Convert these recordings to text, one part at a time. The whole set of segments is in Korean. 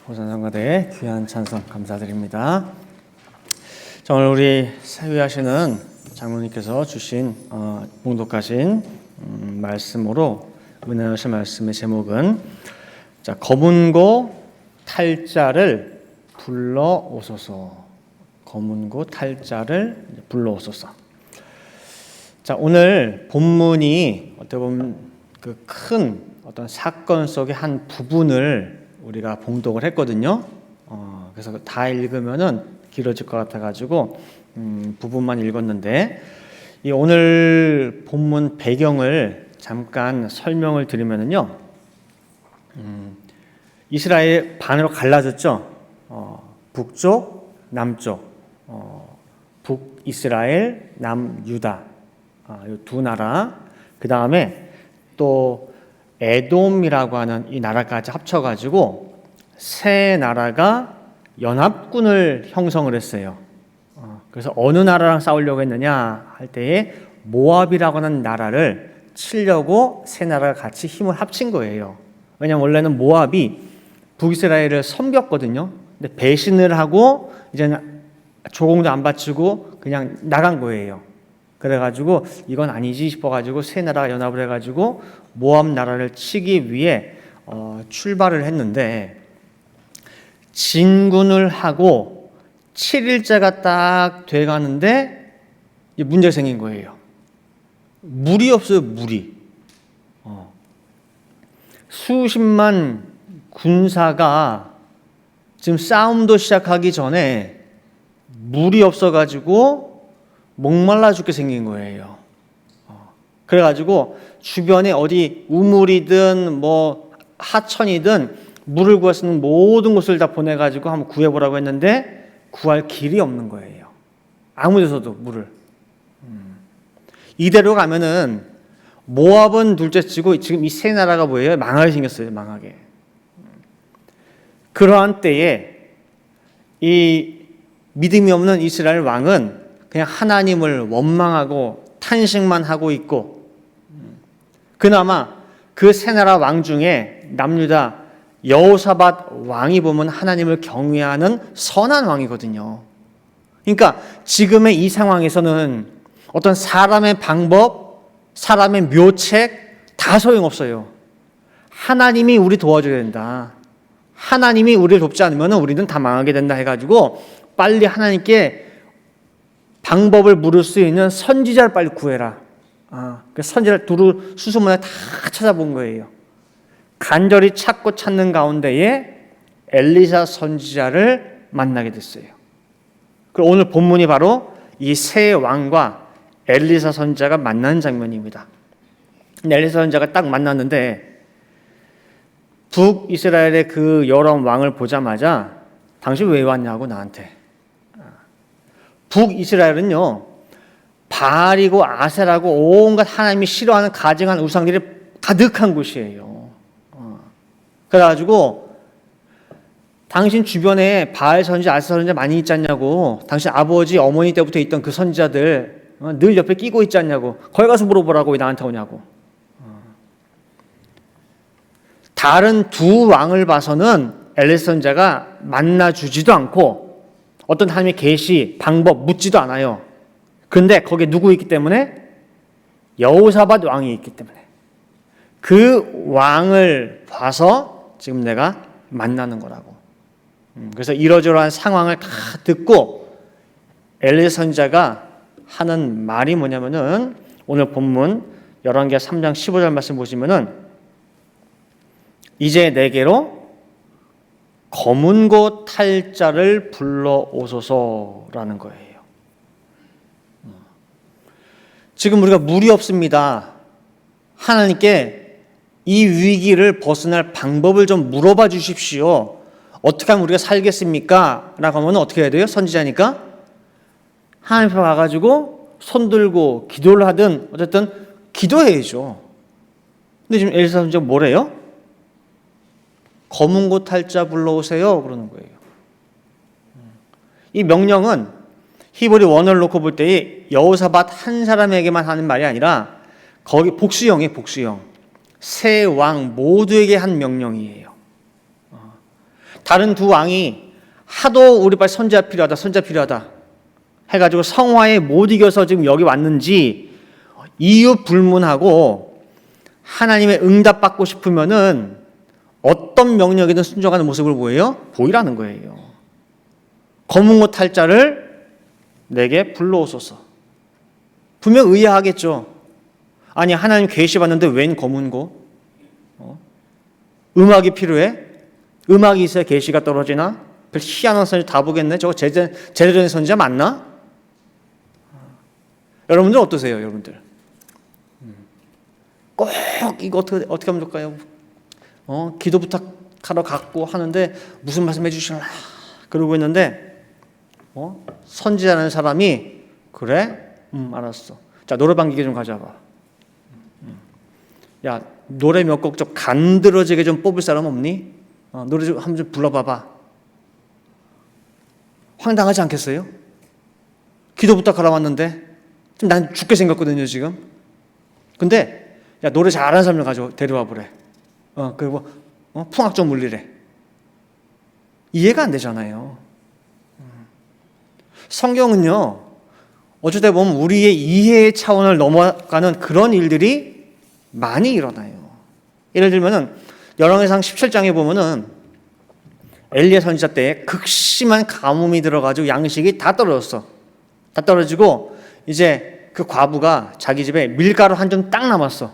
호산성가대의 귀한 찬송 감사드립니다. 자, 오늘 우리 사유하시는 장로님께서 주신 봉독하신 말씀으로 은혜하신 말씀의 제목은 검은고 탈자를 불러오소서. 검은고 탈자를 불러오소서. 자, 오늘 본문이 어떻게 보면 그 큰 어떤 사건 속의 한 부분을 우리가 봉독을 했거든요. 그래서 다 읽으면은 길어질 것 같아가지고 부분만 읽었는데, 이 오늘 본문 배경을 잠깐 설명을 드리면은요, 이스라엘 반으로 갈라졌죠. 북쪽, 남쪽, 북이스라엘, 남유다, 이 두 나라. 그 다음에 또 에돔이라고 하는 이 나라까지 합쳐가지고 세 나라가 연합군을 형성을 했어요. 그래서 어느 나라랑 싸우려고 했느냐 할 때에 모압이라고 하는 나라를 치려고 세 나라가 같이 힘을 합친 거예요. 왜냐하면 원래는 모압이 북이스라엘을 섬겼거든요. 근데 배신을 하고 이제는 조공도 안 바치고 그냥 나간 거예요. 그래가지고 이건 아니지 싶어가지고 세 나라가 연합을 해가지고 모압 나라를 치기 위해 출발을 했는데, 진군을 하고 7일째가 딱 돼가는데 문제가 생긴 거예요. 물이 없어요. 물이. 수십만 군사가 지금 싸움도 시작하기 전에 물이 없어가지고 목말라 죽게 생긴 거예요. 그래가지고 주변에 어디 우물이든 뭐 하천이든 물을 구할 수 있는 모든 곳을 다 보내가지고 한번 구해보라고 했는데 구할 길이 없는 거예요. 아무 데서도 물을. 이대로 가면은 모압은 둘째치고 지금 이 세 나라가 뭐예요? 망하게 생겼어요. 망하게. 그러한 때에 이 믿음이 없는 이스라엘 왕은 그냥 하나님을 원망하고 탄식만 하고 있고, 그나마 그 세 나라 왕 중에 남유다 여호사밧 왕이 보면 하나님을 경외하는 선한 왕이거든요. 그러니까 지금의 이 상황에서는 어떤 사람의 방법, 사람의 묘책 다 소용없어요. 하나님이 우리 도와줘야 된다. 하나님이 우리를 돕지 않으면 우리는 다 망하게 된다 해가지고 빨리 하나님께 방법을 물을 수 있는 선지자를 빨리 구해라. 그 선지자를 두루 수소문에 다 찾아본 거예요. 간절히 찾는 가운데에 엘리사 선지자를 만나게 됐어요. 그리고 오늘 본문이 바로 이 세 왕과 엘리사 선지자가 만나는 장면입니다. 엘리사 선지자가 딱 만났는데 북이스라엘의 그 여러 왕을 보자마자 당신 왜 왔냐고 나한테. 북이스라엘은요, 바알이고 아세라고 온갖 하나님이 싫어하는 가증한 우상들이 가득한 곳이에요. 그래가지고 당신 주변에 바알 선지자, 아세 선지자 많이 있지 않냐고, 당신 아버지, 어머니 때부터 있던 그 선지자들 늘 옆에 끼고 있지 않냐고, 거기 가서 물어보라고 왜 나한테 오냐고. 다른 두 왕을 봐서는 엘리사 선지자가 만나주지도 않고 어떤 하나님의 계시, 방법 묻지도 않아요. 그런데 거기에 누구 있기 때문에? 여호사밧 왕이 있기 때문에. 그 왕을 봐서 지금 내가 만나는 거라고. 그래서 이러저러한 상황을 다 듣고 엘리사 선지자가 하는 말이 뭐냐면은, 오늘 본문 열왕기하 3장 15절 말씀 보시면은, 이제 내게로 검은고 탈자를 불러오소서라는 거예요. 지금 우리가 물이 없습니다. 하나님께 이 위기를 벗어날 방법을 좀 물어봐 주십시오. 어떻게 하면 우리가 살겠습니까? 라고 하면 어떻게 해야 돼요? 선지자니까 하나님 앞에 와가지고 손 들고 기도를 하든 어쨌든 기도해야죠. 근데 지금 엘리사 선지자가 뭐래요? 검은고 탈자 불러오세요 그러는 거예요. 이 명령은 히브리 원어를 놓고 볼 때에 여호사밧 한 사람에게만 하는 말이 아니라 거기 복수형이에요. 복수형. 세 왕 모두에게 한 명령이에요. 다른 두 왕이 하도 우리 빨리 선지자 필요하다 해가지고 성화에 못 이겨서 지금 여기 왔는지 이유 불문하고 하나님의 응답 받고 싶으면은 어떤 명령이든 순종하는 모습을 보이라는 거예요. 검은 옷 탈 자를 내게 불러오소서. 분명 의아하겠죠. 아니 하나님 계시 받는데 웬 검은 고? 음악이 필요해? 음악이 있어야 계시가 떨어지나? 별 희한한 선지 다 보겠네. 저거 제대로 된 선지자 맞나? 여러분들 어떠세요, 여러분들? 꼭 이거 어떻게 하면 좋을까요? 기도 부탁하러 갔고 하는데 무슨 말씀 해주시나 그러고 있는데 선지자라는 사람이 그래? 알았어. 자 노래방 기계 좀 가져와봐. 야 노래 몇 곡 좀 간드러지게 좀 뽑을 사람 없니? 노래 좀 한번 좀 불러봐봐. 황당하지 않겠어요? 기도 부탁하러 왔는데 지금 난 죽게 생겼거든요 지금. 근데 야 노래 잘하는 사람을 데려와 보래. 그리고 풍악 좀 울리래. 이해가 안 되잖아요. 성경은요 어쩔 때 보면 우리의 이해의 차원을 넘어가는 그런 일들이 많이 일어나요. 예를 들면은 열왕기상 17장에 보면은 엘리야 선지자 때 극심한 가뭄이 들어가지고 양식이 다 떨어졌어. 다 떨어지고 이제 그 과부가 자기 집에 밀가루 한 점 딱 남았어.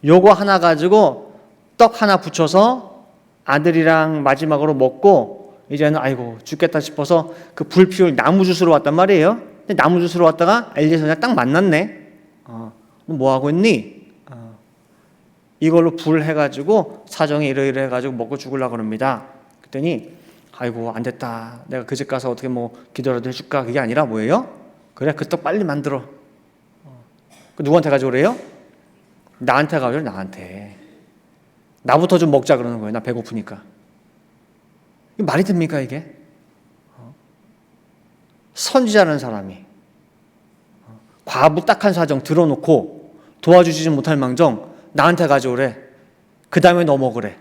요거 하나 가지고 떡 하나 부쳐서 아들이랑 마지막으로 먹고 이제는 아이고 죽겠다 싶어서 그 불 피울 나무 주스로 왔단 말이에요. 근데 나무 주스로 왔다가 엘리야 선지자 딱 만났네. 뭐 하고 있니? 이걸로 불 해가지고 사정이 이러이러 해가지고 먹고 죽으려고 합니다. 그랬더니 아이고 안 됐다. 내가 그 집 가서 어떻게 뭐 기도라도 해줄까? 그게 아니라 뭐예요? 그래 그 떡 빨리 만들어. 누구한테 가져오래요? 나한테 가져오래. 나한테. 나부터 좀 먹자 그러는 거예요. 나 배고프니까. 이게 말이 됩니까 이게? 선지자라는 사람이 과부 딱한 사정 들어놓고 도와주지 못할 망정 나한테 가져오래. 그 다음에 너 먹으래.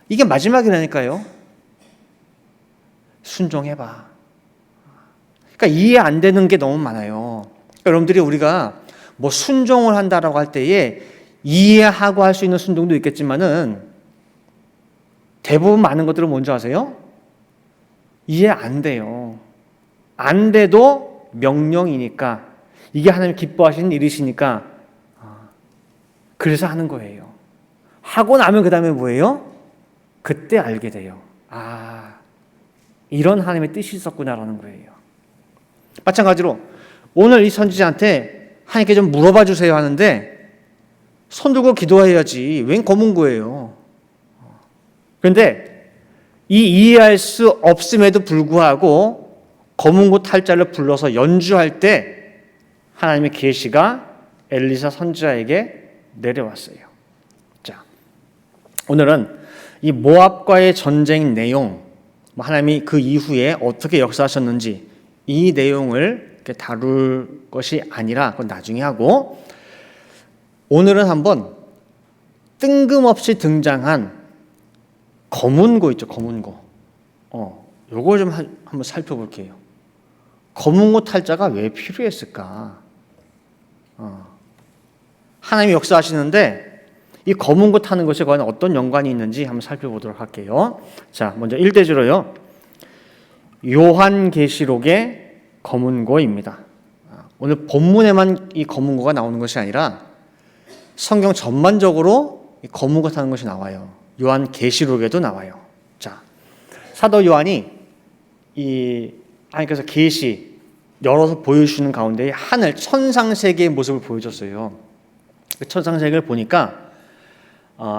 이게 마지막이라니까요. 순종해봐. 그러니까 이해 안 되는 게 너무 많아요. 그러니까 여러분들이 우리가 뭐 순종을 한다라고 할 때에 이해하고 할 수 있는 순종도 있겠지만은 대부분 많은 것들은 뭔지 아세요? 이해 안 돼요. 안 돼도 명령이니까 이게 하나님 기뻐하시는 일이시니까 그래서 하는 거예요. 하고 나면 그 다음에 뭐예요? 그때 알게 돼요. 이런 하나님의 뜻이 있었구나라는 거예요. 마찬가지로 오늘 이 선지자한테 하나님께 좀 물어봐 주세요 하는데 손 들고 기도해야지 웬 검은고예요. 그런데 이 이해할 수 없음에도 불구하고 검은고 탈자를 불러서 연주할 때 하나님의 계시가 엘리사 선지자에게 내려왔어요. 자, 오늘은 이 모압과의 전쟁 내용, 하나님이 그 이후에 어떻게 역사하셨는지 이 내용을 이렇게 다룰 것이 아니라 그건 나중에 하고 오늘은 한번 뜬금없이 등장한 검은고 있죠. 검은고. 요걸 좀 한번 살펴볼게요. 검은고 탈자가 왜 필요했을까? 하나님이 역사하시는데 이 검은고 타는 것에 과연 어떤 연관이 있는지 한번 살펴보도록 할게요. 자, 먼저 1대주로요. 요한계시록의 검은고입니다. 오늘 본문에만 이 검은고가 나오는 것이 아니라 성경 전반적으로 이 검은고 타는 것이 나와요. 요한계시록에도 나와요. 자, 사도 요한이 이 하나님께서 계시 열어서 보여주시는 가운데 하늘 천상세계의 모습을 보여줬어요. 그 천상세계를 보니까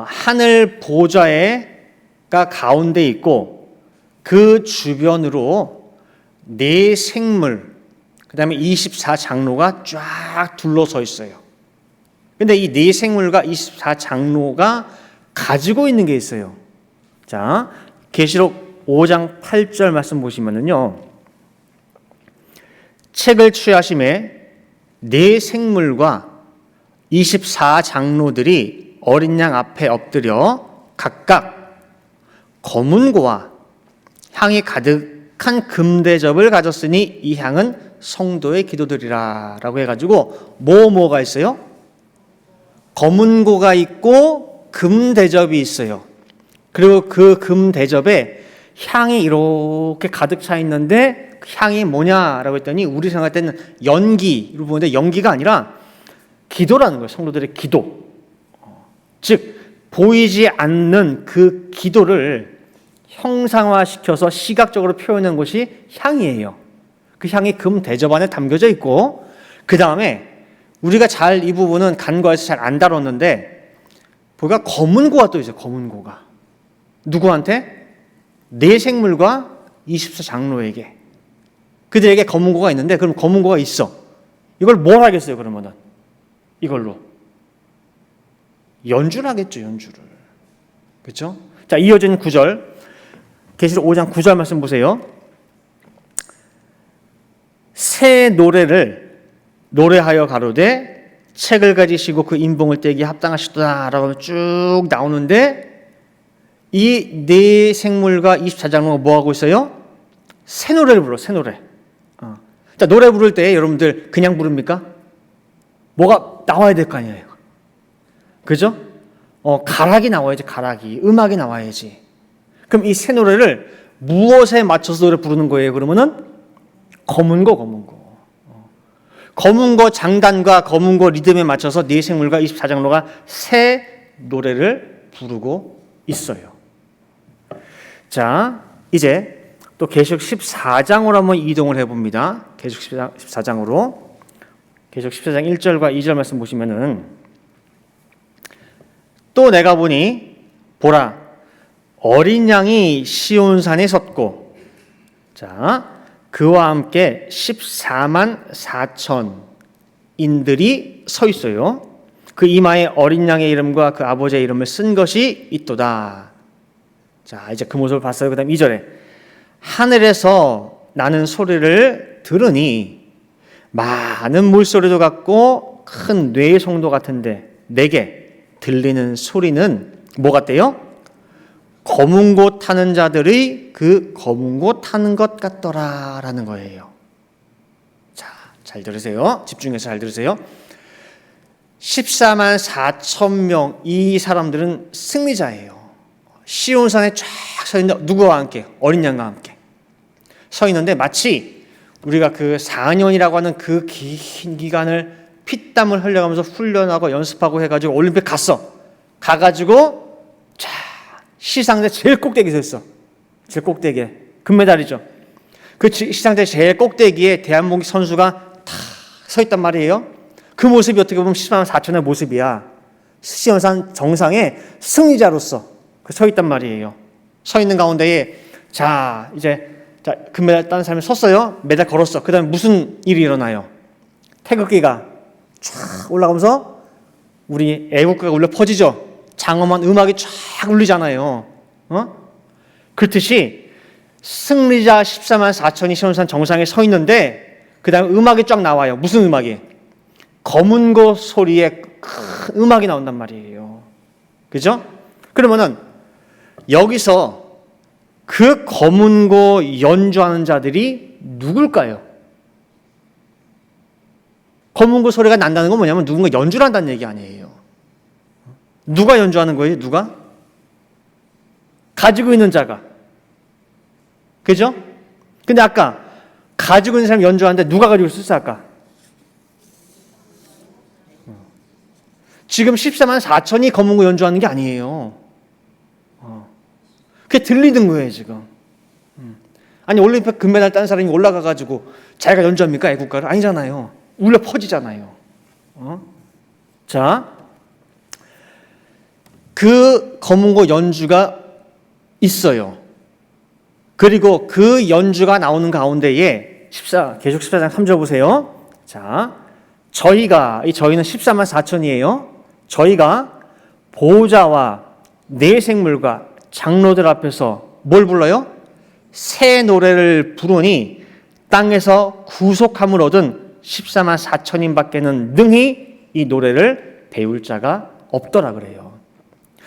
하늘 보좌가 가운데 있고 그 주변으로 네 생물 그 다음에 24장로가 쫙 둘러서 있어요. 근데 이 네 생물과 24장로가 가지고 있는 게 있어요. 자, 계시록 5장 8절 말씀 보시면은요. 책을 취하심에 네 생물과 24장로들이 어린 양 앞에 엎드려 각각 검은고와 향이 가득한 금대접을 가졌으니 이 향은 성도의 기도들이라 라고 해가지고 뭐가 있어요? 검은고가 있고 금대접이 있어요. 그리고 그 금대접에 향이 이렇게 가득 차 있는데 그 향이 뭐냐라고 했더니 우리 생각할 때는 연기로 보는데 연기가 아니라 기도라는 거예요. 성도들의 기도. 즉 보이지 않는 그 기도를 형상화시켜서 시각적으로 표현한 것이 향이에요. 그 향이 금 대접 안에 담겨져 있고 그 다음에 우리가 잘 이 부분은 간과해서 잘 안 다뤘는데 보니까 검은고가 또 있어요. 검은고가 누구한테? 네 생물과 24장로에게 그들에게 검은고가 있는데 그럼 검은고가 있어. 이걸 뭘 하겠어요? 그러면은 이걸로 연주를 하겠죠. 연주를. 그렇죠? 자, 이어진 9절 계시록 5장 9절 말씀 보세요. 새 노래를 노래하여 가로되 책을 가지시고 그 인봉을 떼기에 합당하시도다라고 쭉 나오는데 이 네 생물과 24장로가 뭐 하고 있어요? 새 노래를 불러. 새 노래. 자, 노래 부를 때 여러분들 그냥 부릅니까? 뭐가 나와야 될 거 아니에요. 그죠? 가락이 나와야지. 가락이. 음악이 나와야지. 그럼 이 새 노래를 무엇에 맞춰서 노래 부르는 거예요? 그러면은 검은고. 검은고 장단과 검은고 리듬에 맞춰서 네 생물과 24장로가 새 노래를 부르고 있어요. 자, 이제 또 계시록 14장으로 한번 이동을 해봅니다. 계시록 14장으로. 계시록 14장 1절과 2절 말씀 보시면은 또 내가 보니 보라 어린 양이 시온산에 섰고 자 그와 함께 14만 4천인들이 서 있어요. 그 이마에 어린 양의 이름과 그 아버지의 이름을 쓴 것이 있도다. 자, 이제 그 모습을 봤어요. 그 다음 2절에 하늘에서 나는 소리를 들으니 많은 물소리도 같고 큰 뇌의 송도 같은데 내게 들리는 소리는 뭐 같대요? 검은고 타는 자들의 그 검은고 타는 것 같더라 라는 거예요. 자, 잘 들으세요. 집중해서 잘 들으세요. 14만 4천 명 이 사람들은 승리자예요. 시온산에 쫙 서 있는데 누구와 함께? 어린 양과 함께 서 있는데 마치 우리가 그 4년이라고 하는 그 긴 기간을 피땀을 흘려가면서 훈련하고 연습하고 해가지고 올림픽 갔어. 가가지고 자 시상대 제일 꼭대기에 서 있어. 제일 꼭대기에 금메달이죠. 그 시상대 제일 꼭대기에 대한민국 선수가 다 서 있단 말이에요. 그 모습이 어떻게 보면 14만 4천의 모습이야. 시온산 정상에 승리자로서 서 있단 말이에요. 서 있는 가운데에 자 이제 자 금메달 따는 사람이 섰어요. 메달 걸었어. 그 다음에 무슨 일이 일어나요? 태극기가 쫙 올라가면서 우리 애국가가 울려 퍼지죠. 장엄한 음악이 쫙 울리잖아요. 그렇듯이 승리자 14만 4천이 시온산 정상에 서 있는데 그 다음에 음악이 쫙 나와요. 무슨 음악이? 검은고 소리에 큰 음악이 나온단 말이에요. 그죠? 그러면은 여기서 그 검은고 연주하는 자들이 누굴까요? 검은고 소리가 난다는 건 뭐냐면 누군가 연주를 한다는 얘기 아니에요. 누가 연주하는 거예요? 누가? 가지고 있는 자가. 그죠? 근데 아까 가지고 있는 사람이 연주하는데 누가 가지고 있었어 아까? 지금 14만 4천이 검은고 연주하는 게 아니에요. 그게 들리는 거예요 지금. 아니 올림픽 금메달 딴 사람이 올라가가지고 자기가 연주합니까? 애국가를? 아니잖아요. 울려 퍼지잖아요. 자, 그 검은고 연주가 있어요. 그리고 그 연주가 나오는 가운데에 계속 14장 3절 보세요. 자, 저희가 이 저희는 14만 4천이에요. 저희가 보호자와 네 생물과 장로들 앞에서 뭘 불러요? 새 노래를 부르니 땅에서 구속함을 얻은 14만 4천인 밖에는 능히 이 노래를 배울 자가 없더라 그래요.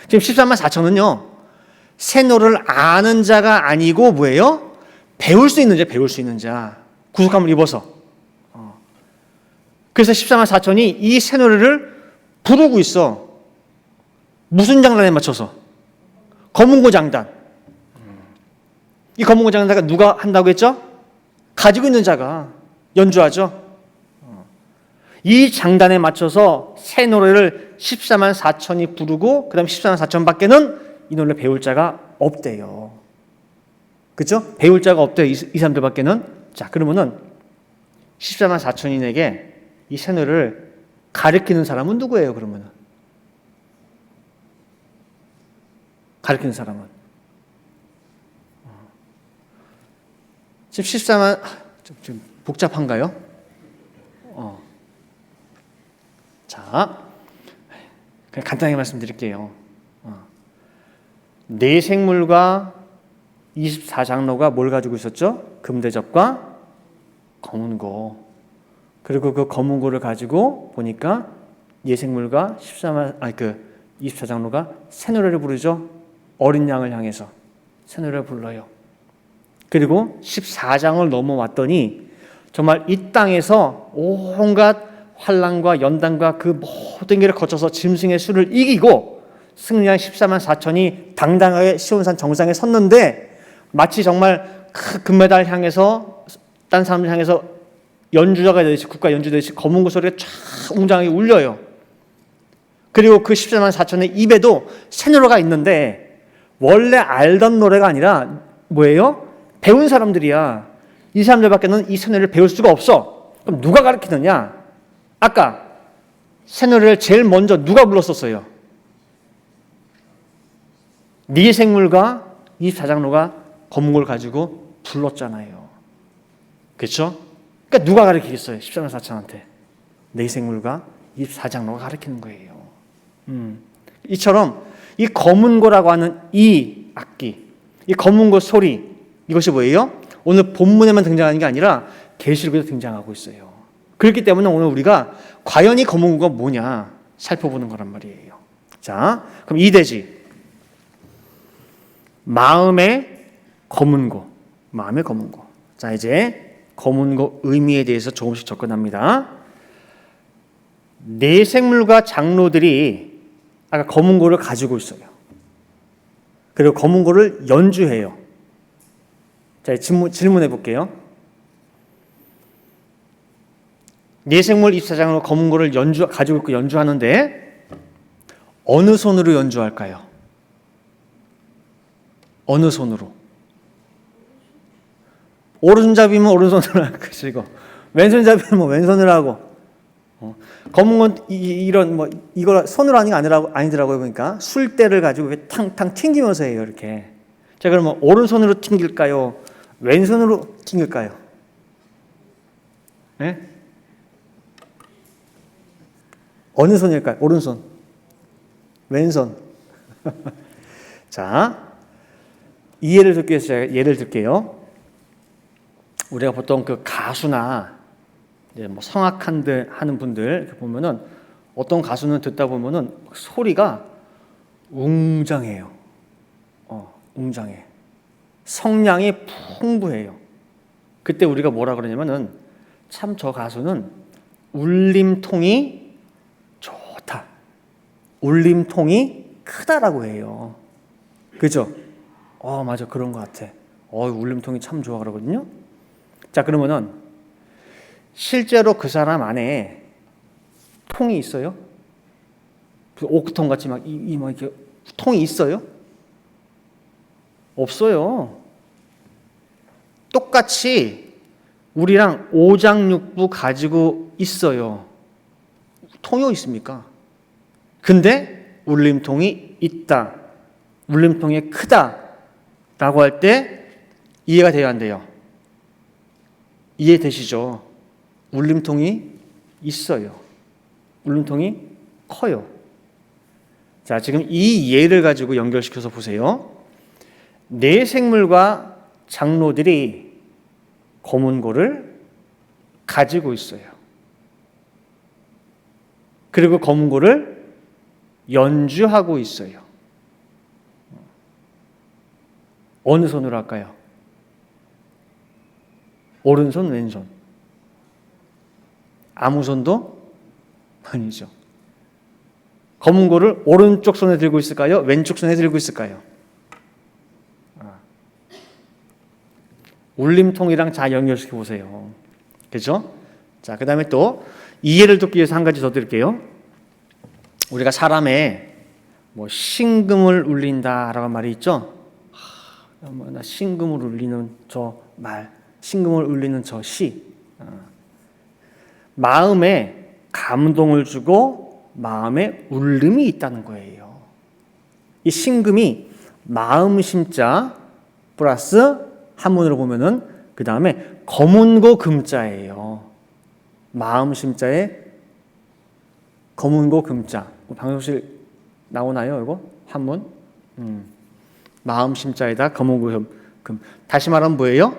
지금 14만 4천은요 새노를 아는 자가 아니고 뭐예요? 배울 수 있는 자, 배울 수 있는 자. 구속함을 입어서. 그래서 14만 4천이 이 새노래를 부르고 있어. 무슨 장단에 맞춰서? 검은고 장단. 이 검은고 장단가 누가 한다고 했죠? 가지고 있는 자가 연주하죠. 이 장단에 맞춰서 새 노래를 14만 4천이 부르고 그 다음 14만 4천 밖에는 이 노래를 배울 자가 없대요. 그렇죠? 배울 자가 없대요. 이 사람들 밖에는. 자, 그러면은 14만 4천인에게 이 새 노래를 가르치는 사람은 누구예요? 그러면은 가르치는 사람은 지금 14만 좀 복잡한가요? 자, 그냥 간단하게 말씀드릴게요. 네 생물과 24장로가 뭘 가지고 있었죠? 금대접과 검은고. 그리고 그 검은고를 가지고 보니까 예생물과 24장로가 새 노래를 부르죠. 어린 양을 향해서 새 노래를 불러요. 그리고 14장을 넘어왔더니 정말 이 땅에서 온갖 환난과 연단과 그 모든 길을 거쳐서 짐승의 수를 이기고 승리한 14만 4천이 당당하게 시온산 정상에 섰는데 마치 정말 그 금메달 향해서 딴 사람들 향해서 연주자가 되듯이 국가 연주되듯이 검은고 소리가 쫙 웅장하게 울려요. 그리고 그 14만 4천의 입에도 새 노래가 있는데 원래 알던 노래가 아니라 뭐예요? 배운 사람들이야. 이 사람들밖에는 이 새 노래를 배울 수가 없어. 그럼 누가 가르치느냐? 아까 새 노래를 제일 먼저 누가 불렀었어요? 네 생물과 24장로가 검은고를 가지고 불렀잖아요. 그렇죠? 그러니까 누가 가르치겠어요? 14만 4천한테. 네 생물과 24장로가 가르치는 거예요. 이처럼 이 검은고라고 하는 이 악기, 이 검은고 소리, 이것이 뭐예요? 오늘 본문에만 등장하는 게 아니라 계시록에도 등장하고 있어요. 그렇기 때문에 오늘 우리가 과연 이 검은고가 뭐냐 살펴보는 거란 말이에요. 자, 그럼 이 대지 마음의 검은고, 마음의 검은고. 자, 이제 검은고 의미에 대해서 조금씩 접근합니다. 네 생물과 장로들이 아까 검은고를 가지고 있어요. 그리고 검은고를 연주해요. 자, 질문해 볼게요. 네 생물 24장으로 검은고를 가지고 있고 연주하는데 어느 손으로 연주할까요? 어느 손으로? 오른손잡이면 오른손으로 할 것이고 왼손잡이면 왼손으로 하고 검은건 이런 이거 손으로 하는 게 아니더라고요. 보니까 술대를 가지고 탕탕 튕기면서 해요. 이렇게. 자, 그러면 오른손으로 튕길까요? 왼손으로 튕길까요? 네? 어느 손일까요? 오른손, 왼손. 자, 이해를 듣기 위해서 제가 예를 들게요. 우리가 보통 그 가수나 이제 성악하는 분들 보면은 어떤 가수는 듣다 보면은 소리가 웅장해요. 웅장해. 성량이 풍부해요. 그때 우리가 뭐라 그러냐면은 참 저 가수는 울림통이 좋다. 울림통이 크다라고 해요. 그죠? 맞아. 그런 것 같아. 울림통이 참 좋아 그러거든요. 자, 그러면은 실제로 그 사람 안에 통이 있어요? 오크통 같이 막 이렇게 통이 있어요? 없어요. 똑같이 우리랑 오장육부 가지고 있어요. 통이 어디 있습니까? 근데 울림통이 있다. 울림통이 크다라고 할 때 이해가 돼야 안 돼요? 이해되시죠? 울림통이 있어요. 울림통이 커요. 자, 지금 이 예를 가지고 연결시켜서 보세요. 네 생물과 장로들이 검은고를 가지고 있어요. 그리고 검은고를 연주하고 있어요. 어느 손으로 할까요? 오른손, 왼손? 아무 손도 아니죠. 검은고를 오른쪽 손에 들고 있을까요? 왼쪽 손에 들고 있을까요? 울림통이랑 잘 연결시켜 보세요. 그렇죠? 자, 그 다음에 또 이해를 돕기 위해서 한 가지 더 드릴게요. 우리가 사람의 뭐 신금을 울린다라는 말이 있죠. 나 신금을 울리는 저 말, 신금을 울리는 저 시. 마음에 감동을 주고 마음에 울림이 있다는 거예요. 이 신금이 마음 심자 플러스 한문으로 보면은 그 다음에 검은고 금자예요. 마음 심자에 검은고 금자. 방송실 나오나요, 이거? 한문? 마음 심자에다 검은고 금. 다시 말하면 뭐예요?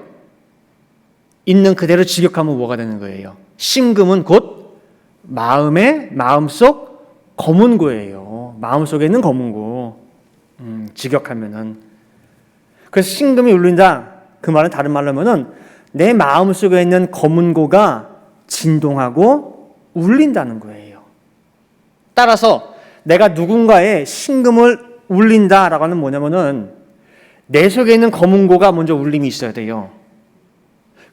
있는 그대로 직역하면 뭐가 되는 거예요? 신금은 곧 마음속 검은고예요. 마음속에 있는 검은고. 직역하면은. 그래서 신금이 울린다. 그 말은 다른 말로 하면은 내 마음속에 있는 검은고가 진동하고 울린다는 거예요. 따라서 내가 누군가의 신금을 울린다라고 하는 뭐냐면은 내 속에 있는 검은고가 먼저 울림이 있어야 돼요.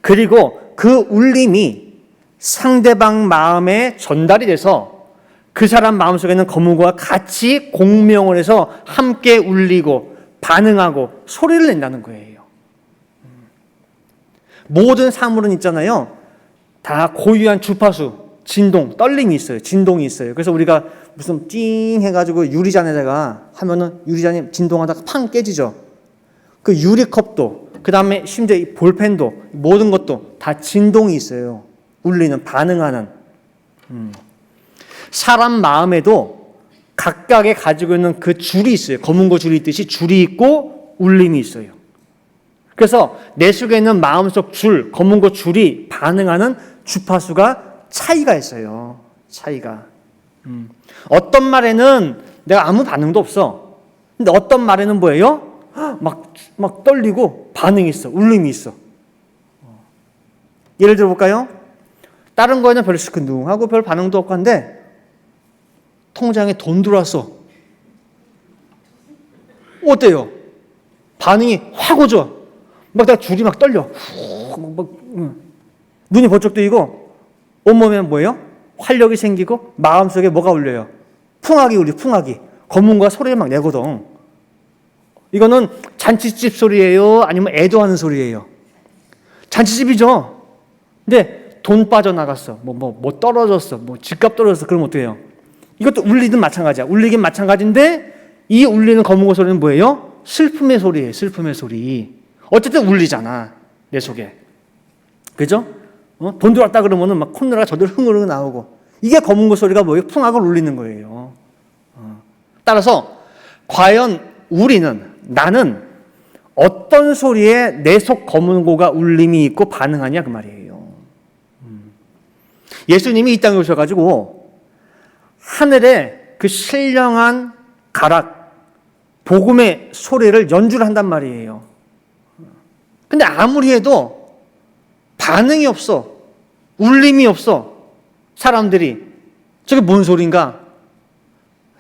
그리고 그 울림이 상대방 마음에 전달이 돼서 그 사람 마음속에 있는 검은고와 같이 공명을 해서 함께 울리고 반응하고 소리를 낸다는 거예요. 모든 사물은 있잖아요. 다 고유한 주파수, 진동, 떨림이 있어요. 진동이 있어요. 그래서 우리가 무슨 띵 해가지고 유리잔에다가 하면은 유리잔이 진동하다가 팡 깨지죠. 그 유리컵도, 그 다음에 심지어 이 볼펜도, 모든 것도 다 진동이 있어요. 울리는, 반응하는. 사람 마음에도 각각의 가지고 있는 그 줄이 있어요. 검은고 줄이 있듯이 줄이 있고 울림이 있어요. 그래서 내 속에 있는 마음속 줄, 검은고 줄이 반응하는 주파수가 차이가 있어요. 차이가. 어떤 말에는 내가 아무 반응도 없어. 근데 어떤 말에는 뭐예요? 막 떨리고 반응이 있어. 울림이 있어. 예를 들어 볼까요? 다른 거에는 별로 시큰둥하고 별 반응도 없고 한데 통장에 돈 들어왔어. 어때요? 반응이 확 오죠? 막 다 줄이 막 떨려. 눈이 번쩍 뜨이고 온몸에 뭐예요? 활력이 생기고 마음속에 뭐가 울려요? 풍악이 울려. 풍악이. 검은고가 소리를 막 내거든. 이거는 잔치집 소리예요? 아니면 애도하는 소리예요? 잔치집이죠. 근데 돈 빠져나갔어. 뭐 떨어졌어. 뭐 집값 떨어졌어. 그럼 어떡해요? 이것도 울리든 마찬가지야. 울리긴 마찬가지인데 이 울리는 검은고 소리는 뭐예요? 슬픔의 소리예요. 슬픔의 소리. 어쨌든 울리잖아. 내 속에. 그죠? 돈 들어왔다 그러면은 막 콧노래가 저들 흥얼흥얼 나오고. 이게 검은고 소리가 뭐예요? 풍악을 울리는 거예요. 따라서 과연 나는 어떤 소리에 내 속 검은고가 울림이 있고 반응하냐 그 말이에요. 예수님이 이 땅에 오셔가지고 하늘에 그 신령한 가락, 복음의 소리를 연주를 한단 말이에요. 근데 아무리 해도 반응이 없어. 울림이 없어. 사람들이. 저게 뭔 소린가?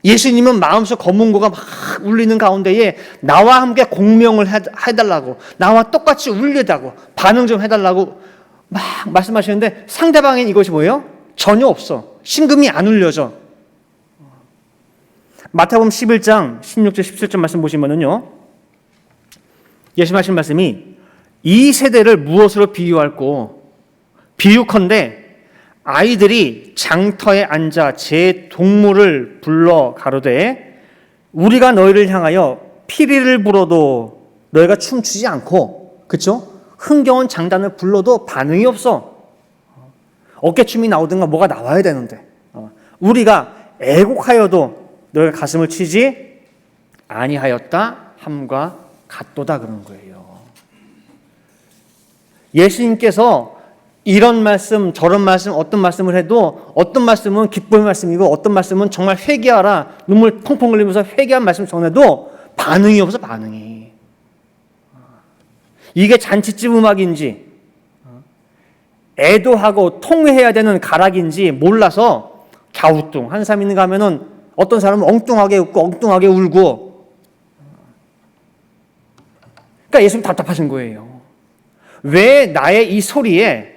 예수님은 마음속 검은고가 막 울리는 가운데에 나와 함께 공명을 해달라고, 나와 똑같이 울리다고, 반응 좀 해달라고 막 말씀하시는데 상대방엔 이것이 뭐예요? 전혀 없어. 신금이 안 울려져. 마태복음 11장 16절 17절 말씀 보시면은요, 예수님 하신 말씀이 이 세대를 무엇으로 비유할꼬? 비유컨대 아이들이 장터에 앉아 제 동물을 불러 가로되 우리가 너희를 향하여 피리를 불어도 너희가 춤추지 않고, 그렇죠? 흥겨운 장단을 불러도 반응이 없어. 어깨춤이 나오든가 뭐가 나와야 되는데 우리가 애곡하여도 너희가 가슴을 치지 아니하였다 함과 같도다 그런 거예요. 예수님께서 이런 말씀 저런 말씀 어떤 말씀을 해도 어떤 말씀은 기쁨의 말씀이고 어떤 말씀은 정말 회개하라 눈물 펑펑 흘리면서 회개한 말씀 전해도 반응이 없어. 반응이. 이게 잔치집 음악인지 애도하고 통회해야 되는 가락인지 몰라서 갸우뚱 한 사람 있는가 하면은 어떤 사람은 엉뚱하게 웃고 엉뚱하게 울고. 그러니까 예수님 답답하신 거예요. 왜 나의 이 소리에,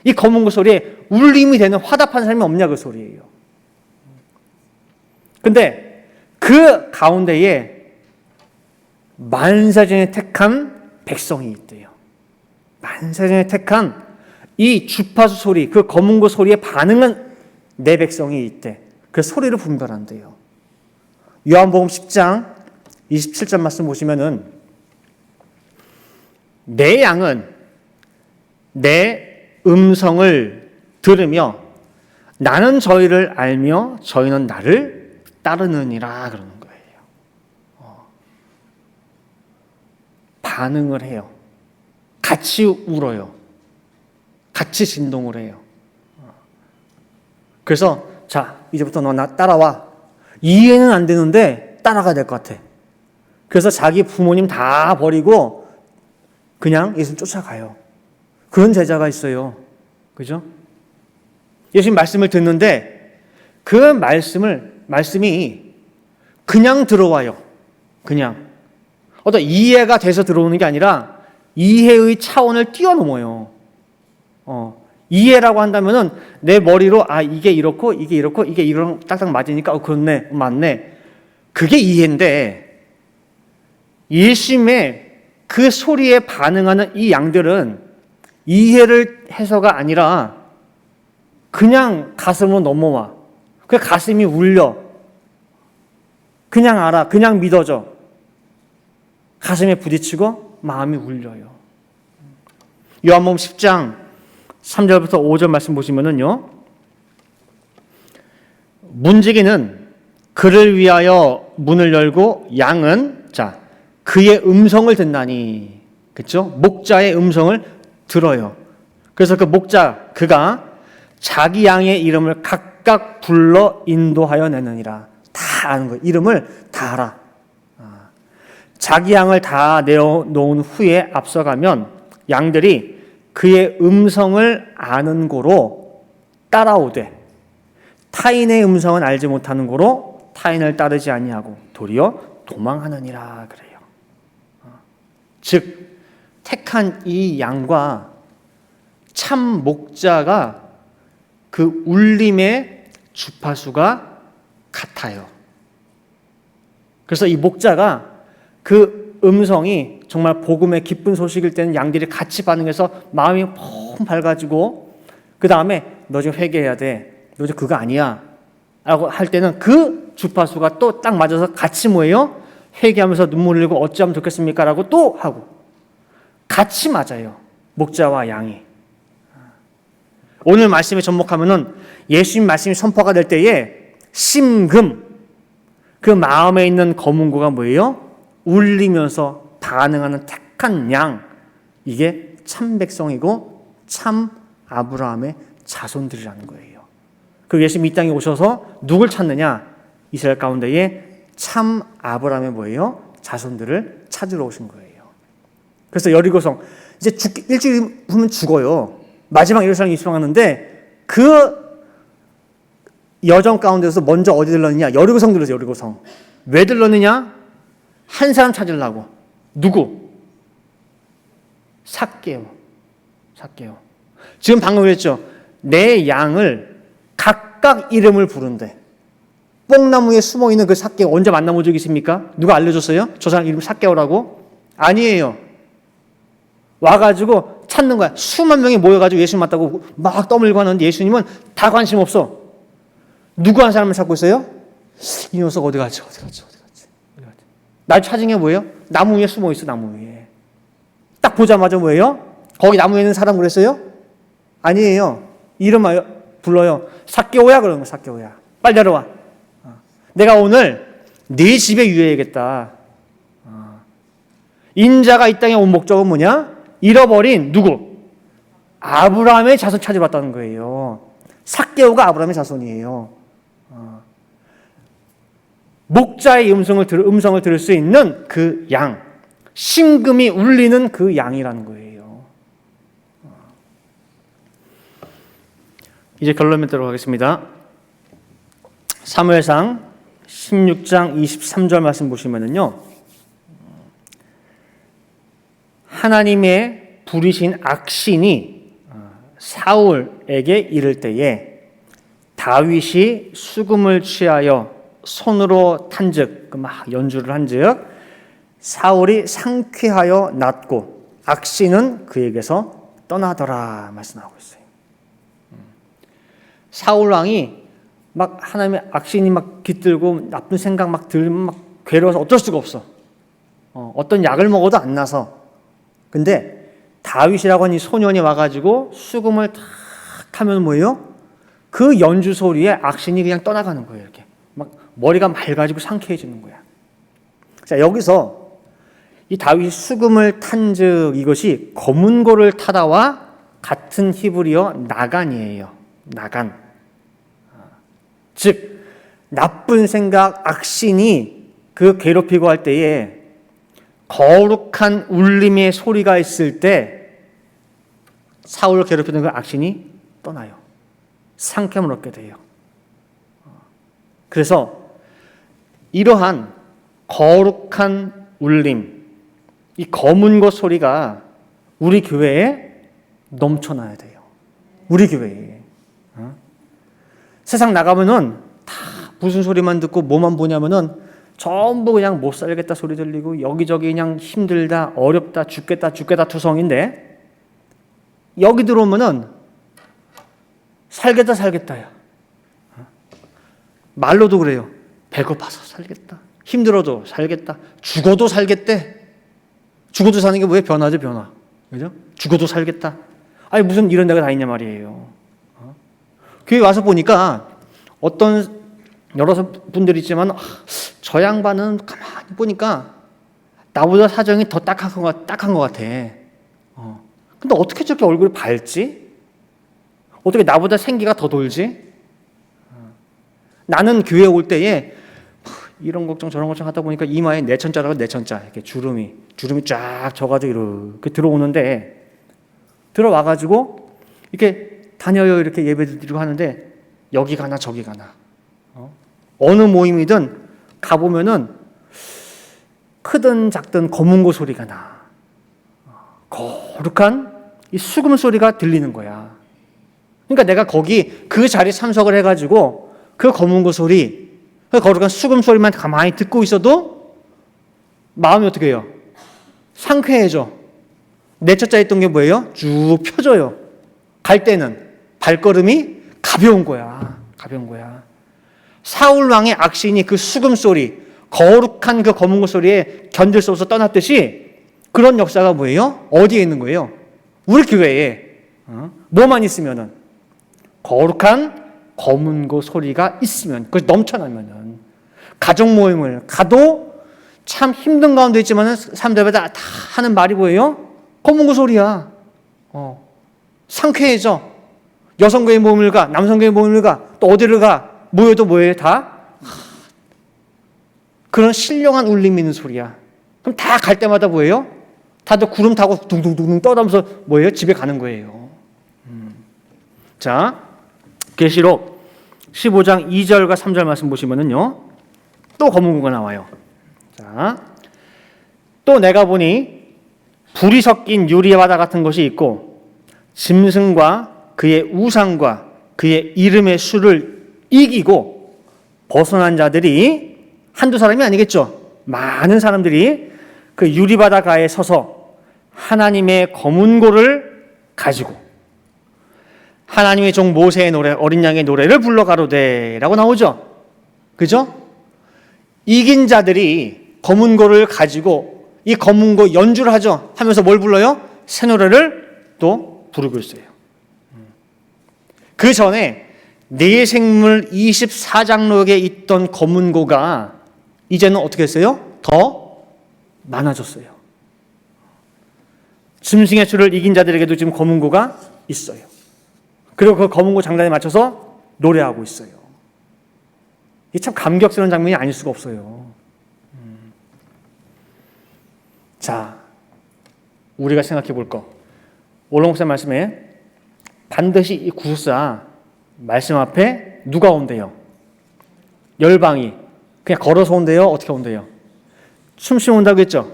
이 검은 그 소리에 울림이 되는 화답한 사람이 없냐 그 소리예요. 근데 그 가운데에 만사전에 택한 백성이 있대요. 만사전에 택한 이 주파수 소리, 그 검은 고 소리에 반응한 내 백성이 있대. 그 소리를 분별한대요. 요한복음 10장 27절 말씀 보시면은 내 양은 내 음성을 들으며 나는 저희를 알며 저희는 나를 따르느니라 그러는 거예요. 반응을 해요. 같이 울어요. 같이 진동을 해요. 그래서 자, 이제부터 너 나 따라와. 이해는 안 되는데 따라가야 될 것 같아. 그래서 자기 부모님 다 버리고 그냥 예수님 쫓아가요. 그런 제자가 있어요. 그죠? 예수님 말씀을 듣는데 그 말씀이 그냥 들어와요. 그냥. 어떤 이해가 돼서 들어오는 게 아니라 이해의 차원을 뛰어넘어요. 이해라고 한다면은 내 머리로 이게 이렇고 이게 이렇고 이게 이런 딱딱 맞으니까 그렇네, 맞네. 그게 이해인데 예수님의 그 소리에 반응하는 이 양들은 이해를 해서가 아니라 그냥 가슴으로 넘어와. 그 가슴이 울려. 그냥 알아. 그냥 믿어져. 가슴에 부딪히고 마음이 울려요. 요한복음 10장 3절부터 5절 말씀 보시면은요. 문지기는 그를 위하여 문을 열고 양은 그의 음성을 듣나니. 그렇죠? 목자의 음성을 들어요. 그래서 그 목자 그가 자기 양의 이름을 각각 불러 인도하여 내느니라. 다 아는 거예요. 이름을 다 알아. 자기 양을 다 내어놓은 후에 앞서가면 양들이 그의 음성을 아는 고로 따라오되 타인의 음성은 알지 못하는 고로 타인을 따르지 아니하고 도리어 도망하느니라 그래요. 즉 택한 이 양과 참 목자가 그 울림의 주파수가 같아요. 그래서 이 목자가 그 음성이 정말 복음의 기쁜 소식일 때는 양들이 같이 반응해서 마음이 펑 밝아지고 그 다음에 너 지금 회개해야 돼. 너 지금 그거 아니야. 라고 할 때는 그 주파수가 또 딱 맞아서 같이 뭐예요? 회개하면서 눈물 흘리고 어찌하면 좋겠습니까? 라고 또 하고 같이 맞아요. 목자와 양이. 오늘 말씀에 접목하면은 예수님 말씀이 선포가 될 때에 심금 그 마음에 있는 검은고가 뭐예요? 울리면서 반응하는 택한 양, 이게 참 백성이고 참 아브라함의 자손들이라는 거예요. 그 예수님이 이 땅에 오셔서 누굴 찾느냐? 이스라엘 가운데에 참 아브라함의 뭐예요? 자손들을 찾으러 오신 거예요. 그래서 여리고성 이제 일주일 후면 죽어요. 마지막 예루살렘 입성하는데 그 여정 가운데서 먼저 어디 들렀느냐? 여리고성 들렀어요. 여리고성. 왜 들렀느냐? 한 사람 찾으려고. 누구? 삭개오. 지금 방금 그랬죠. 내 양을 각각 이름을 부른대. 뽕나무에 숨어있는 그 삭개오 언제 만나본 적 있습니까? 누가 알려줬어요? 저 사람 이름 삭개오라고? 아니에요. 와가지고 찾는 거야. 수만 명이 모여가지고 예수님 맞다고 막 떠밀고 하는데 예수님은 다 관심 없어. 누구 한 사람을 찾고 있어요? 이 녀석 어디 갔지? 날 찾은 게 뭐예요? 나무 위에 숨어 있어. 나무 위에. 딱 보자마자 뭐예요? 거기 나무 위에 있는 사람 그랬어요? 아니에요. 이름 불러요. 삭개오야 그러는 거야. 삭개오야. 빨리 내려와. 내가 오늘 네 집에 유해야겠다. 인자가 이 땅에 온 목적은 뭐냐? 잃어버린 누구? 아브라함의 자손 찾아봤다는 거예요. 삭개오가 아브라함의 자손이에요. 목자의 음성을 들을 수 있는 그 양, 심금이 울리는 그 양이라는 거예요. 이제 결론 맺도록 하겠습니다. 사무엘상 16장 23절 말씀 보시면은요, 하나님의 부리신 악신이 사울에게 이를 때에 다윗이 수금을 취하여 손으로 탄즉, 막 연주를 한즉 사울이 상쾌하여 낫고 악신은 그에게서 떠나더라 말씀하고 있어요. 사울 왕이 막 하나님의 악신이 막 깃들고 나쁜 생각 막 들면 막 괴로워서 어쩔 수가 없어. 어떤 약을 먹어도 안 나서. 근데 다윗이라고 하는 이 소년이 와가지고 수금을 탁 하면 뭐예요? 그 연주 소리에 악신이 그냥 떠나가는 거예요. 이렇게 막 머리가 맑아지고 상쾌해지는 거야. 자, 여기서 이 다윗이 수금을 탄즉 이것이 검은고를 타다와 같은 히브리어 나간이에요. 나간. 즉 나쁜 생각, 악신이 그 괴롭히고 할 때에 거룩한 울림의 소리가 있을 때 사울을 괴롭히는 그 악신이 떠나요. 상쾌함을 얻게 돼요. 그래서 이러한 거룩한 울림, 이 검은고 소리가 우리 교회에 넘쳐나야 돼요. 우리 교회에. 세상 나가면은 다 무슨 소리만 듣고 뭐만 보냐면은 전부 그냥 못 살겠다 소리 들리고 여기저기 그냥 힘들다, 어렵다, 죽겠다 투성인데 여기 들어오면은 살겠다야. 말로도 그래요. 배고파서 살겠다. 힘들어도 살겠다. 죽어도 살겠대. 죽어도 사는 게 뭐예요? 변화죠, 변화. 그죠? 죽어도 살겠다. 아니 무슨 이런 데가 다 있냐 말이에요. 교회 와서 보니까 어떤 여러 분들이 있지만 저 양반은 가만히 보니까 나보다 사정이 더 딱한 것 같아. 근데 어떻게 저렇게 얼굴이 밝지? 어떻게 나보다 생기가 더 돌지? 나는 교회 올 때에 이런 걱정 저런 걱정 하다 보니까 이마에 내천자라고 내천자 이렇게 주름이 쫙 져가지고 이렇게 들어오는데 들어와가지고 이렇게 다녀요 이렇게 예배 드리고 하는데 여기 가나 저기 가나 어느 모임이든 가보면은 크든 작든 검은고 소리가 나. 거룩한 이 수금 소리가 들리는 거야. 그러니까 내가 거기 그 자리에 참석을 해가지고 그 검은고 소리, 그 거룩한 수금 소리만 가만히 듣고 있어도 마음이 어떻게 해요? 상쾌해져. 내 첫자에 있던 게 뭐예요? 쭉 펴져요. 갈 때는 발걸음이 가벼운 거야. 사울 왕의 악신이 그 수금 소리, 거룩한 그 검은고 소리에 견딜 수 없어 떠났듯이 그런 역사가 뭐예요? 어디에 있는 거예요? 우리 교회에. 뭐만 있으면은 거룩한 검은고 소리가 있으면, 그것이 넘쳐나면은 가족 모임을 가도 참 힘든 가운데 있지만은 사람들마다 다 하는 말이 뭐예요? 검은고 소리야. 상쾌해져. 여성교회 모임을 가, 남성교회 모임을 가, 또 어디를 가, 모여도 뭐예요? 다 그런 신령한 울림이 있는 소리야. 그럼 다 갈 때마다 뭐예요? 다들 구름 타고 둥둥둥둥 떠다면서 뭐예요? 집에 가는 거예요. 자, 계시록 15장 2절과 3절 말씀 보시면은요, 또 검은고가 나와요. 자, 또 내가 보니 불이 섞인 유리바다 같은 것이 있고 짐승과 그의 우상과 그의 이름의 수를 이기고 벗어난 자들이 한두 사람이 아니겠죠. 많은 사람들이 그 유리바다 가에 서서 하나님의 검은고를 가지고 하나님의 종 모세의 노래, 어린 양의 노래를 불러 가로되 라고 나오죠. 그죠? 이긴 자들이 검은고를 가지고 이 검은고 연주를 하죠. 하면서 뭘 불러요? 새 노래를 또 부르고 있어요. 그 전에 네 생물 24장록에 있던 검은고가 이제는 어떻게 했어요? 더 많아졌어요. 짐승의 수를 이긴 자들에게도 지금 검은고가 있어요. 그리고 그 검은고 장단에 맞춰서 노래하고 있어요. 이게 참 감격스러운 장면이 아닐 수가 없어요. 자, 우리가 생각해 볼 거. 오롱 목사 말씀에 반드시 이 구속사 말씀 앞에 누가 온대요? 열방이. 그냥 걸어서 온대요? 어떻게 온대요? 춤추면 온다고 했죠?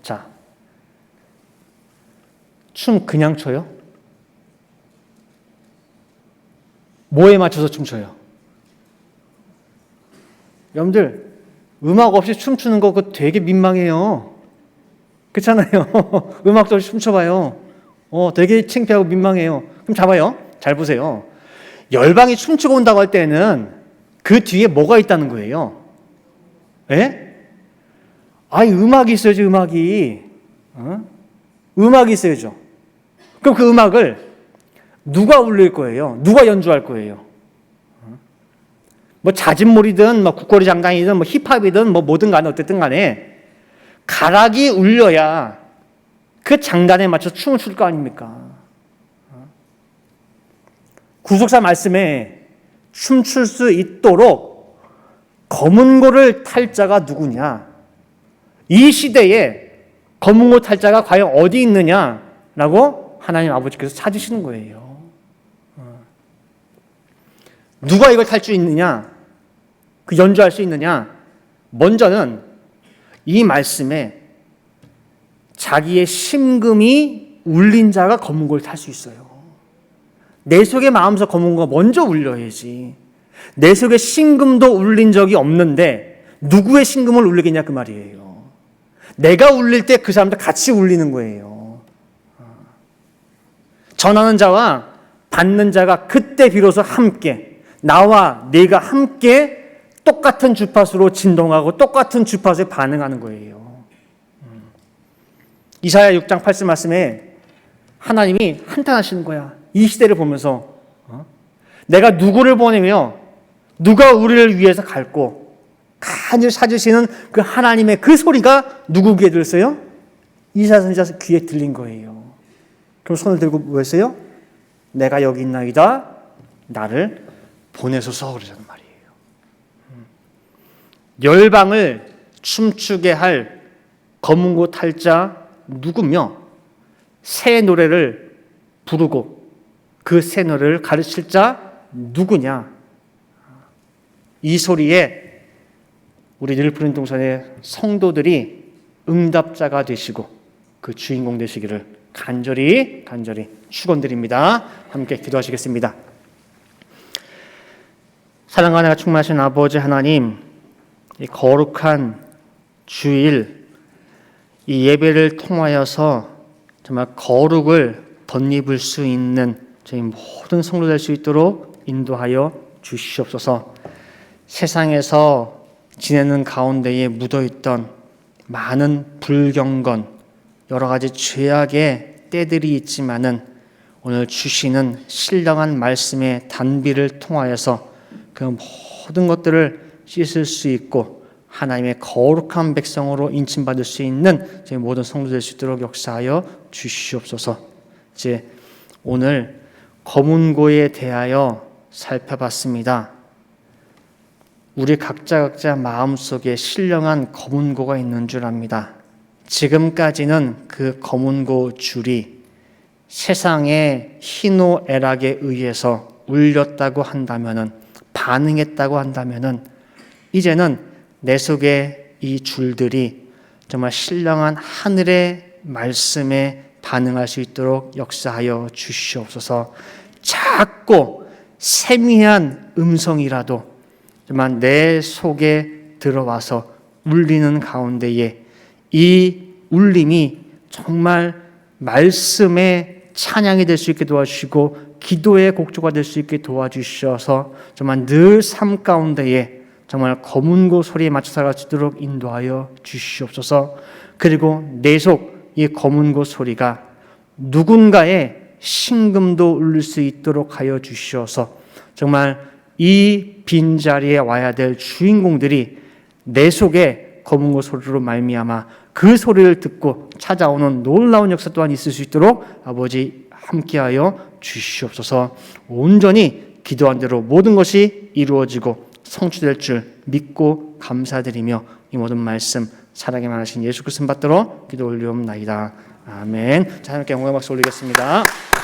자, 춤 그냥 춰요? 뭐에 맞춰서 춤춰요? 여러분들, 음악 없이 춤추는 거 그거 되게 민망해요. 그렇잖아요. 음악도 없이 춤춰봐요. 되게 창피하고 민망해요. 그럼 잡아요. 잘 보세요. 열방이 춤추고 온다고 할 때는 그 뒤에 뭐가 있다는 거예요? 예? 아니, 음악이 있어야지, 음악이. 음악이 있어야죠. 그럼 그 음악을 누가 울릴 거예요? 누가 연주할 거예요? 뭐 자진몰이든 뭐 국거리 장단이든 뭐 힙합이든 뭐 뭐든 간에 어쨌든 간에 가락이 울려야 그 장단에 맞춰 춤을 출 거 아닙니까? 구속사 말씀에 춤출 수 있도록 검은고를 탈 자가 누구냐? 이 시대에 검은고 탈 자가 과연 어디 있느냐라고 하나님 아버지께서 찾으시는 거예요. 누가 이걸 탈 수 있느냐? 그 연주할 수 있느냐? 먼저는 이 말씀에 자기의 심금이 울린 자가 검은고를 탈 수 있어요. 내 속의 마음속 검은고가 먼저 울려야지. 내 속의 심금도 울린 적이 없는데 누구의 심금을 울리겠냐 그 말이에요. 내가 울릴 때 그 사람도 같이 울리는 거예요. 전하는 자와 받는 자가 그때 비로소 함께, 나와 네가 함께 똑같은 주파수로 진동하고 똑같은 주파수에 반응하는 거예요. 이사야 6장 8절 말씀에 하나님이 한탄하시는 거야. 이 시대를 보면서 내가 누구를 보내며 누가 우리를 위해서 갈고 간절 찾으시는 그 하나님의 그 소리가 누구 귀에 들었어요? 이사야 선지자 귀에 들린 거예요. 그럼 손을 들고 뭐 했어요? 내가 여기 있나이다. 나를 보내소서 그러자는 말이에요. 열방을 춤추게 할 검은고 탈자 누구며 새 노래를 부르고 그 새 노래를 가르칠 자 누구냐? 이 소리에 우리 늘푸른 동산의 성도들이 응답자가 되시고 그 주인공 되시기를 간절히 축원드립니다. 함께 기도하시겠습니다. 사랑과 은혜가 충만하신 아버지 하나님, 이 거룩한 주일 이 예배를 통하여서 정말 거룩을 덧입을 수 있는 저희 모든 성도 될 수 있도록 인도하여 주시옵소서. 세상에서 지내는 가운데에 묻어있던 많은 불경건, 여러 가지 죄악의 때들이 있지만은 오늘 주시는 신령한 말씀의 단비를 통하여서 그 모든 것들을 씻을 수 있고 하나님의 거룩한 백성으로 인침받을 수 있는 저희 모든 성도 될 수 있도록 역사하여 주시옵소서. 이제 오늘 검은고에 대하여 살펴봤습니다. 우리 각자 마음속에 신령한 검은고가 있는 줄 압니다. 지금까지는 그 검은고 줄이 세상의 희노애락에 의해서 울렸다고 한다면은, 반응했다고 한다면은, 이제는 내 속에 이 줄들이 정말 신령한 하늘의 말씀에 반응할 수 있도록 역사하여 주시옵소서. 작고 세미한 음성이라도 정말 내 속에 들어와서 울리는 가운데에 이 울림이 정말 말씀의 찬양이 될 수 있게 도와주시고 기도의 곡조가 될 수 있게 도와주셔서 정말 늘 삶 가운데에 정말 검은고 소리에 맞춰 살아갈 수 있도록 인도하여 주시옵소서. 그리고 내 속 이 검은고 소리가 누군가의 심금도 울릴 수 있도록 하여 주시어서 정말 이 빈자리에 와야 될 주인공들이 내 속에 검은고 소리로 말미암아 그 소리를 듣고 찾아오는 놀라운 역사 또한 있을 수 있도록 아버지 함께하여 주시옵소서. 온전히 기도한 대로 모든 것이 이루어지고 성취될 줄 믿고 감사드리며 이 모든 말씀 살아계만 하신 예수 그리스도 받들어 기도 올리옵나이다. 아멘. 자, 함께 영광의 박수 올리겠습니다.